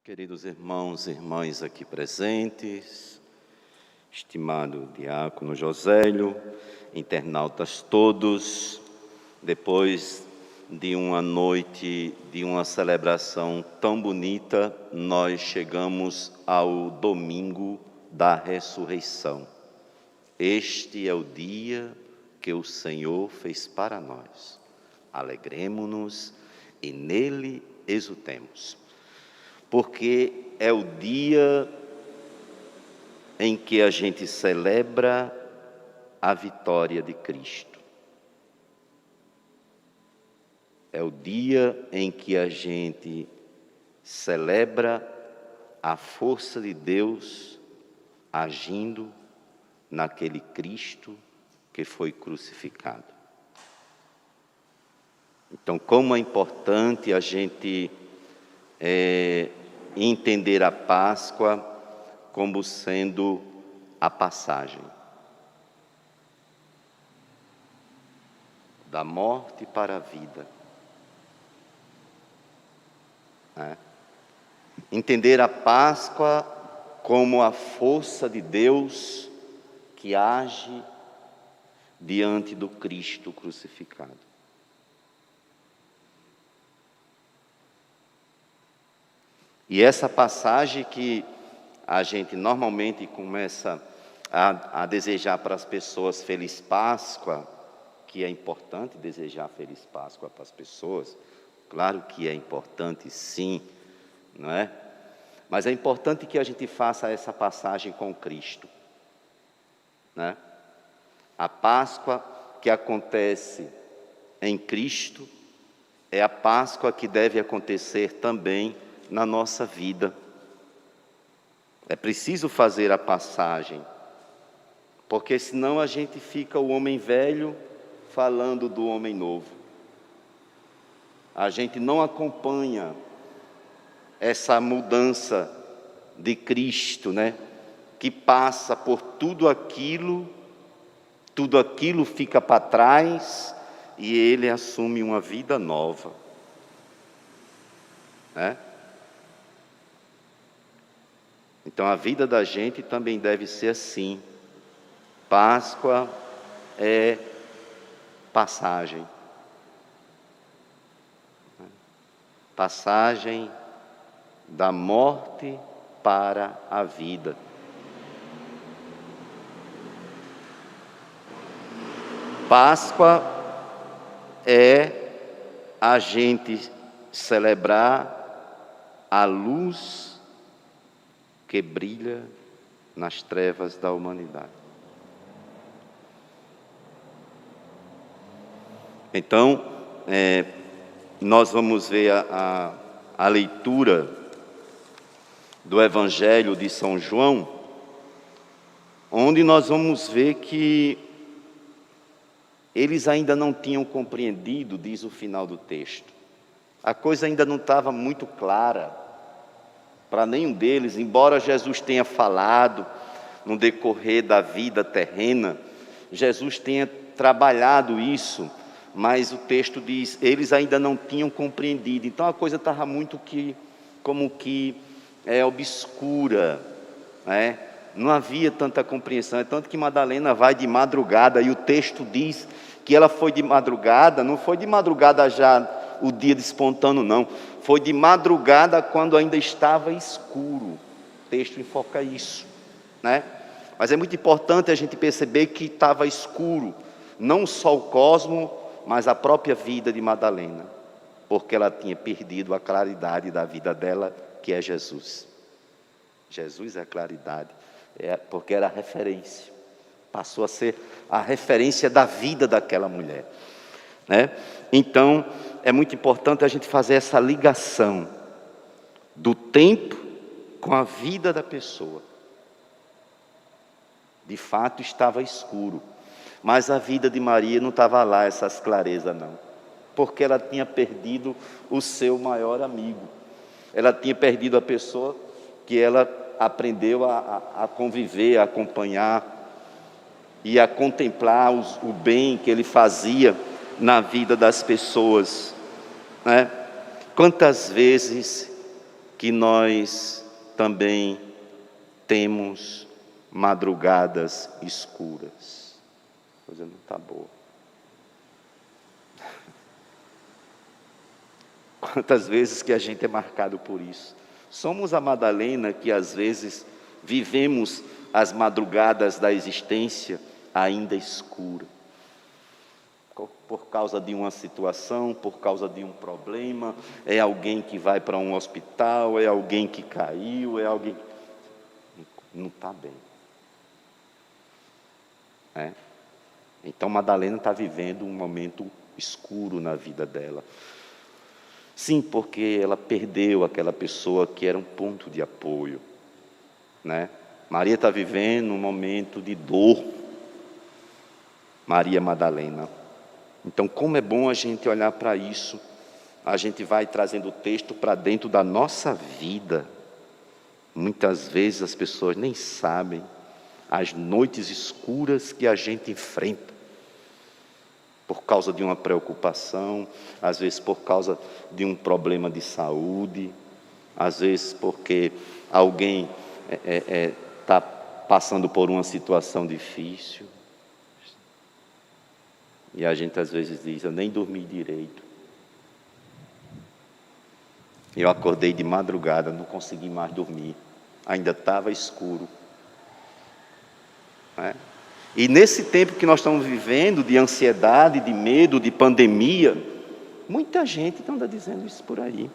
Queridos irmãos e irmãs aqui presentes, estimado diácono Josélio, internautas todos, depois de uma noite, de uma celebração tão bonita, nós chegamos ao domingo da ressurreição. Este é o dia que o Senhor fez para nós. Alegremo-nos e nele exultemos. Porque é o dia em que a gente celebra a vitória de Cristo. É o dia em que a gente celebra a força de Deus agindo naquele Cristo que foi crucificado. Então, como é importante a gente entender a Páscoa como sendo a passagem da morte para a vida. Entender a Páscoa como a força de Deus que age diante do Cristo crucificado. E essa passagem que a gente normalmente começa a desejar para as pessoas Feliz Páscoa, que é importante desejar Feliz Páscoa para as pessoas, claro que é importante sim, não é? Mas é importante que a gente faça essa passagem com Cristo, né? A Páscoa que acontece em Cristo é a Páscoa que deve acontecer também na nossa vida. É preciso fazer a passagem, porque senão a gente fica o homem velho falando do homem novo. A gente não acompanha essa mudança de Cristo, né? Que passa por tudo aquilo fica para trás e ele assume uma vida nova, né? Então a vida da gente também deve ser assim. Páscoa é passagem. Passagem da morte para a vida. Páscoa é a gente celebrar a luz que brilha nas trevas da humanidade. Então, nós vamos ver a leitura do Evangelho de São João, onde nós vamos ver que eles ainda não tinham compreendido, diz o final do texto. A coisa ainda não estava muito clara para nenhum deles, embora Jesus tenha falado no decorrer da vida terrena, Jesus tenha trabalhado isso, mas o texto diz, eles ainda não tinham compreendido. Então a coisa estava muito como que obscura, né? Não havia tanta compreensão, é tanto que Madalena vai de madrugada, e o texto diz que ela foi de madrugada, não foi de madrugada já o dia despontando, não. Foi de madrugada quando ainda estava escuro. O texto enfoca isso, né? Mas é muito importante a gente perceber que estava escuro, não só o cosmo, mas a própria vida de Madalena, porque ela tinha perdido a claridade da vida dela, que é Jesus. Jesus é a claridade, porque era a referência, passou a ser a referência da vida daquela mulher, né? Então, é muito importante a gente fazer essa ligação do tempo com a vida da pessoa. De fato, estava escuro, mas a vida de Maria não estava lá, essas clarezas não, porque ela tinha perdido o seu maior amigo, ela tinha perdido a pessoa que ela aprendeu a conviver, a acompanhar e a contemplar o bem que ele fazia na vida das pessoas, né? Quantas vezes que nós também temos madrugadas escuras. A coisa não está boa. Quantas vezes que a gente é marcado por isso? Somos a Madalena que às vezes vivemos as madrugadas da existência ainda escura. Por causa de uma situação, por causa de um problema, é alguém que vai para um hospital, é alguém que caiu, é alguém que não está bem. Então Madalena está vivendo um momento escuro na vida dela. Sim, porque ela perdeu aquela pessoa que era um ponto de apoio, Maria está vivendo um momento de dor. Maria Madalena. Então, como é bom a gente olhar para isso, a gente vai trazendo o texto para dentro da nossa vida. Muitas vezes as pessoas nem sabem as noites escuras que a gente enfrenta, por causa de uma preocupação, às vezes por causa de um problema de saúde, às vezes porque alguém está passando por uma situação difícil. E a gente às vezes diz: eu nem dormi direito. Eu acordei de madrugada, não consegui mais dormir. Ainda estava escuro. E nesse tempo que nós estamos vivendo, de ansiedade, de medo, de pandemia, muita gente anda dizendo isso por aí.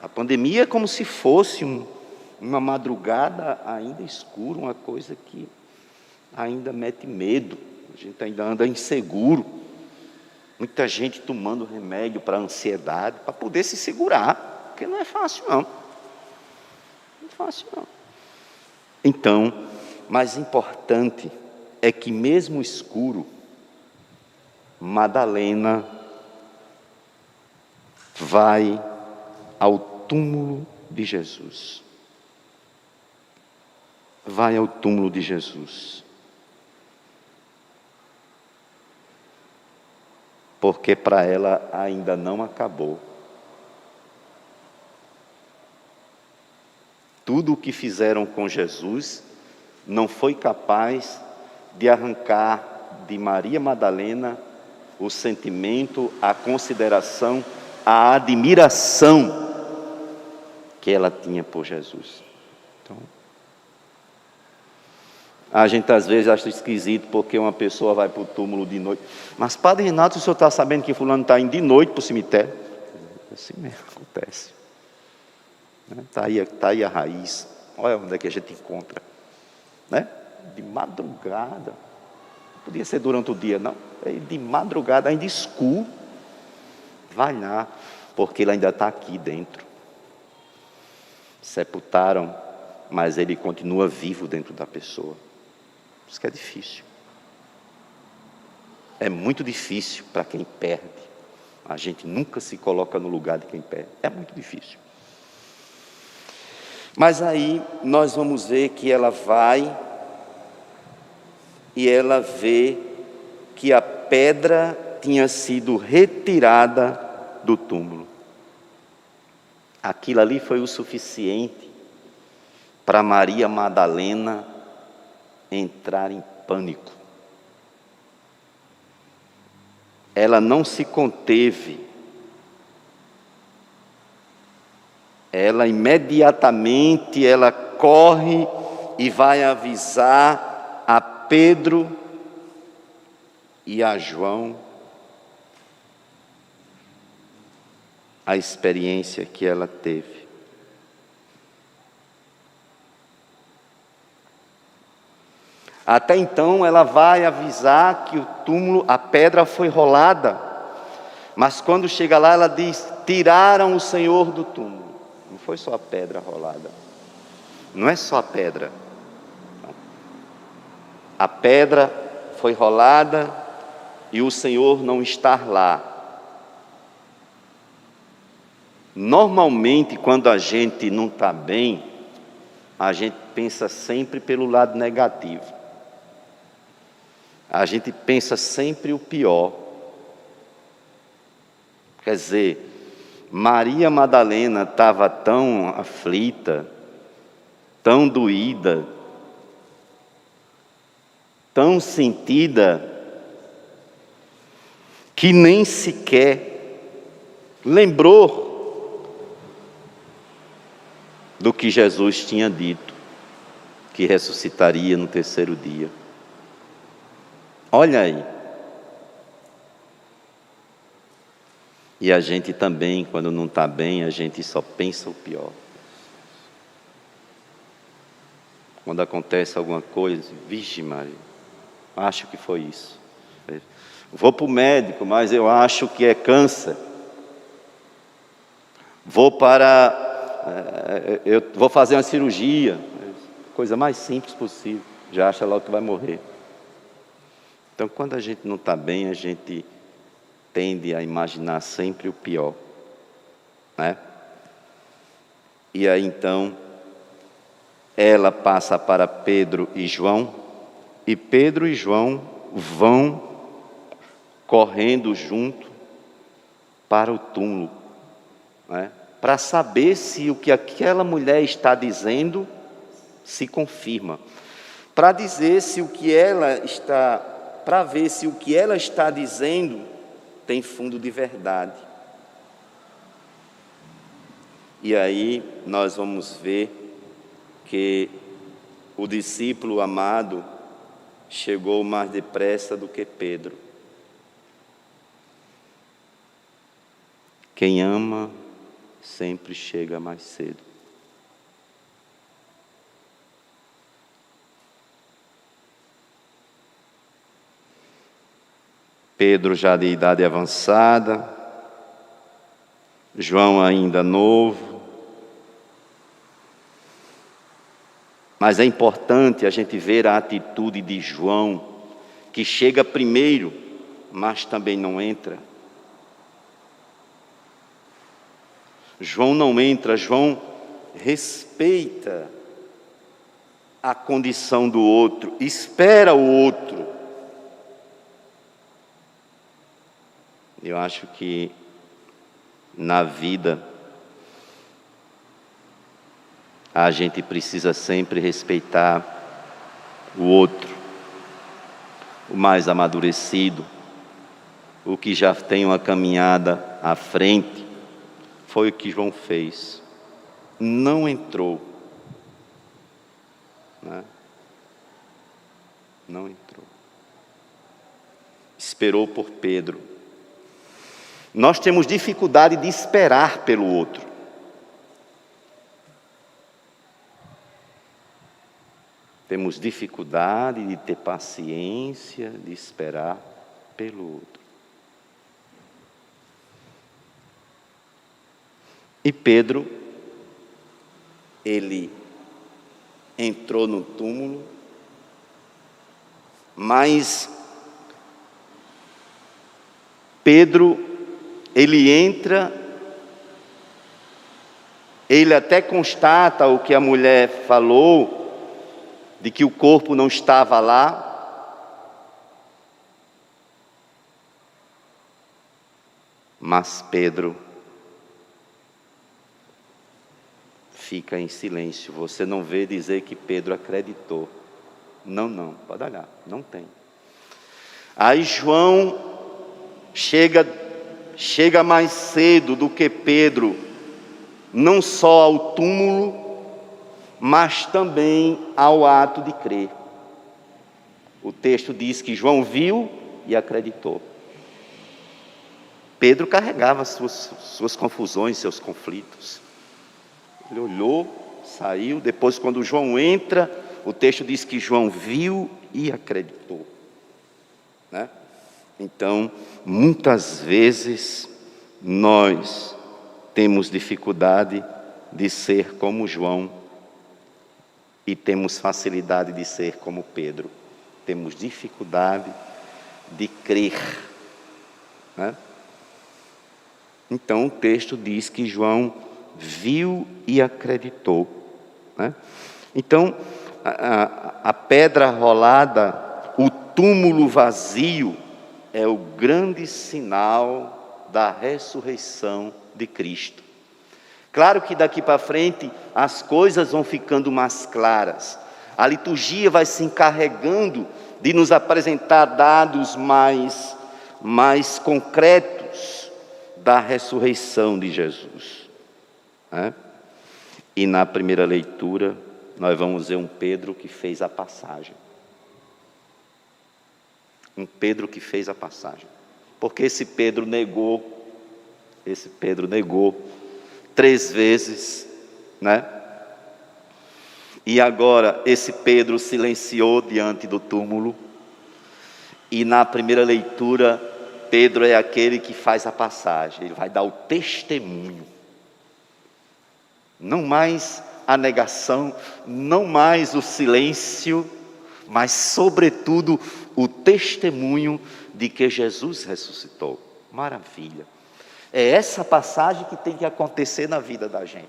A pandemia é como se fosse uma madrugada ainda escura, uma coisa que ainda mete medo. A gente ainda anda inseguro. Muita gente tomando remédio para ansiedade, para poder se segurar, porque não é fácil não. Não é fácil não. Então, mais importante é que mesmo escuro, Madalena vai ao túmulo de Jesus. Vai ao túmulo de Jesus. Porque para ela ainda não acabou. Tudo o que fizeram com Jesus não foi capaz de arrancar de Maria Madalena o sentimento, a consideração, a admiração que ela tinha por Jesus. Então, a gente às vezes acha esquisito porque uma pessoa vai para o túmulo de noite. Mas, Padre Renato, o senhor está sabendo que fulano está indo de noite para o cemitério? Assim mesmo acontece. Está aí a raiz. Olha onde é que a gente encontra. De madrugada. Não podia ser durante o dia, não. É de madrugada, ainda escuro. Vai lá, porque ele ainda está aqui dentro. Sepultaram, mas ele continua vivo dentro da pessoa. Isso que é difícil. É muito difícil para quem perde. A gente nunca se coloca no lugar de quem perde. É muito difícil. Mas aí nós vamos ver que ela vai e ela vê que a pedra tinha sido retirada do túmulo. Aquilo ali foi o suficiente para Maria Madalena entrar em pânico. Ela não se conteve. Ela imediatamente corre e vai avisar a Pedro e a João a experiência que ela teve. Até então ela vai avisar que o túmulo, a pedra foi rolada, mas quando chega lá ela diz: tiraram o Senhor do túmulo. Não foi só a pedra rolada, não é só a pedra. A pedra foi rolada e o Senhor não está lá. Normalmente, quando a gente não está bem, a gente pensa sempre pelo lado negativo. A gente pensa sempre o pior. Quer dizer, Maria Madalena estava tão aflita, tão doída, tão sentida, que nem sequer lembrou do que Jesus tinha dito, que ressuscitaria no terceiro dia. Olha aí. E a gente também, quando não está bem, a gente só pensa o pior. Quando acontece alguma coisa, vixe Maria, acho que foi isso. Vou para o médico, mas eu acho que é câncer. Eu vou fazer uma cirurgia, coisa mais simples possível, já acha logo que vai morrer. Então, quando a gente não está bem, a gente tende a imaginar sempre o pior, né? E aí então, ela passa para Pedro e João, e Pedro e João vão correndo junto para o túmulo, né? Para saber se o que aquela mulher está dizendo se confirma, para dizer se o que ela está, para ver se o que ela está dizendo tem fundo de verdade. E aí nós vamos ver que o discípulo amado chegou mais depressa do que Pedro. Quem ama sempre chega mais cedo. Pedro já de idade avançada, João ainda novo. Mas é importante a gente ver a atitude de João, que chega primeiro, mas também não entra. João não entra, João respeita a condição do outro, espera o outro. Eu acho que na vida a gente precisa sempre respeitar o outro, o mais amadurecido, o que já tem uma caminhada à frente. Foi o que João fez. Não entrou, né? Não entrou. Esperou por Pedro. Nós temos dificuldade de esperar pelo outro. Temos dificuldade de ter paciência, de esperar pelo outro. E Pedro, ele entrou no túmulo, mas Pedro, ele entra, ele até constata o que a mulher falou, de que o corpo não estava lá, mas Pedro fica em silêncio. Você não vê dizer que Pedro acreditou. Não, pode olhar, não tem. Aí João chega mais cedo do que Pedro, não só ao túmulo, mas também ao ato de crer. O texto diz que João viu e acreditou. Pedro carregava suas confusões, seus conflitos. Ele olhou, saiu, depois quando João entra, o texto diz que João viu e acreditou, né? Então, muitas vezes, nós temos dificuldade de ser como João e temos facilidade de ser como Pedro. Temos dificuldade de crer, né? Então, o texto diz que João viu e acreditou, né? Então, a pedra rolada, o túmulo vazio, é o grande sinal da ressurreição de Cristo. Claro que daqui para frente as coisas vão ficando mais claras. A liturgia vai se encarregando de nos apresentar dados mais concretos da ressurreição de Jesus, né? E na primeira leitura nós vamos ver um Pedro que fez a passagem. Um Pedro que fez a passagem. Porque esse Pedro negou 3 vezes, né? E agora esse Pedro silenciou diante do túmulo. E na primeira leitura, Pedro é aquele que faz a passagem. Ele vai dar o testemunho. Não mais a negação, não mais o silêncio, mas sobretudo o testemunho de que Jesus ressuscitou. Maravilha. É essa passagem que tem que acontecer na vida da gente.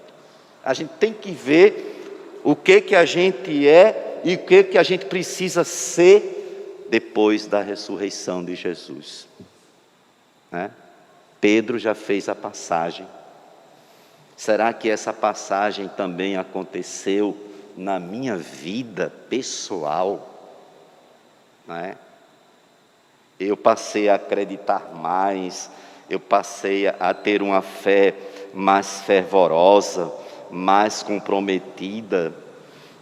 A gente tem que ver o que a gente é e o que a gente precisa ser depois da ressurreição de Jesus, né? Pedro já fez a passagem. Será que essa passagem também aconteceu na minha vida pessoal, né? Eu passei a acreditar mais, eu passei a ter uma fé mais fervorosa, mais comprometida,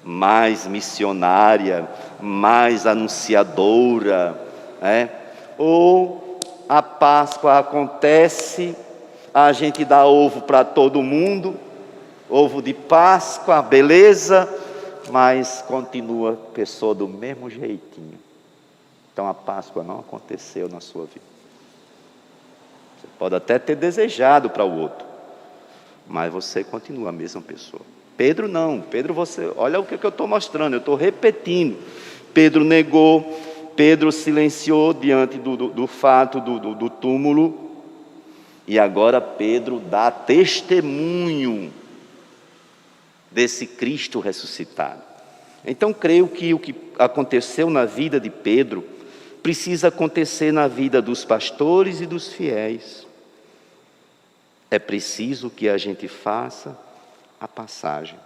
mais missionária, mais anunciadora, né? Ou a Páscoa acontece, a gente dá ovo para todo mundo, ovo de Páscoa, beleza, mas continua a pessoa do mesmo jeitinho. Então a Páscoa não aconteceu na sua vida. Você pode até ter desejado para o outro, mas você continua a mesma pessoa. Pedro não, Pedro olha o que eu estou mostrando, eu estou repetindo. Pedro negou, Pedro silenciou diante do fato do túmulo, e agora Pedro dá testemunho desse Cristo ressuscitado. Então creio que o que aconteceu na vida de Pedro precisa acontecer na vida dos pastores e dos fiéis. É preciso que a gente faça a passagem,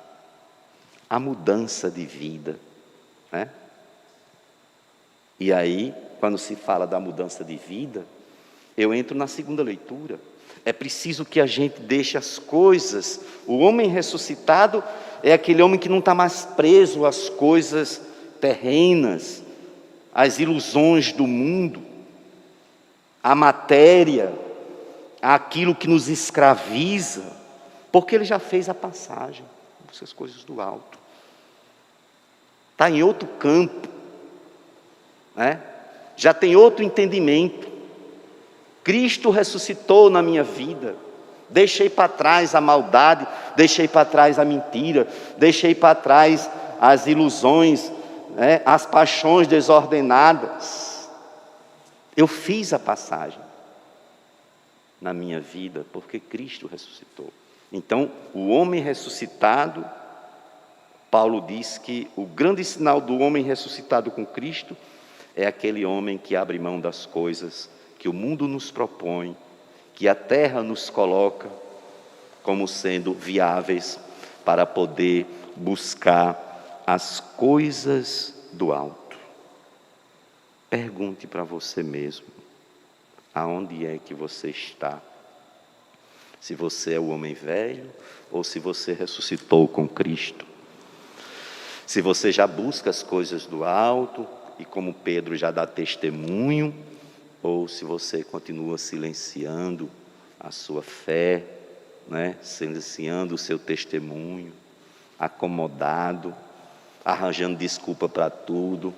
a mudança de vida, né? E aí, quando se fala da mudança de vida, eu entro na segunda leitura. É preciso que a gente deixe as coisas. O homem ressuscitado é aquele homem que não está mais preso às coisas terrenas, às ilusões do mundo, à matéria, àquilo que nos escraviza, porque ele já fez a passagem, essas coisas do alto. Está em outro campo, né? Já tem outro entendimento. Cristo ressuscitou na minha vida. Deixei para trás a maldade, deixei para trás a mentira, deixei para trás as ilusões, né? As paixões desordenadas. Eu fiz a passagem na minha vida porque Cristo ressuscitou. Então, o homem ressuscitado, Paulo diz que o grande sinal do homem ressuscitado com Cristo é aquele homem que abre mão das coisas que o mundo nos propõe, que a terra nos coloca como sendo viáveis para poder buscar as coisas do alto. Pergunte para você mesmo, aonde é que você está? Se você é o homem velho ou se você ressuscitou com Cristo. Se você já busca as coisas do alto e como Pedro já dá testemunho, ou se você continua silenciando a sua fé, né? Silenciando o seu testemunho, acomodado, arranjando desculpa para tudo,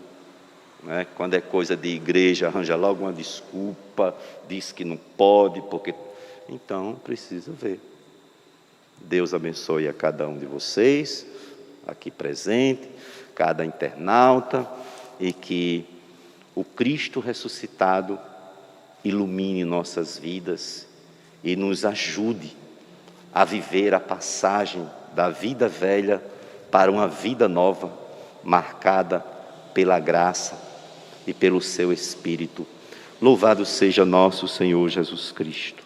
né? Quando é coisa de igreja, arranja logo uma desculpa, diz que não pode, porque... Então, precisa ver. Deus abençoe a cada um de vocês, aqui presente, cada internauta, e que o Cristo ressuscitado ilumine nossas vidas e nos ajude a viver a passagem da vida velha para uma vida nova, marcada pela graça e pelo seu Espírito. Louvado seja nosso Senhor Jesus Cristo.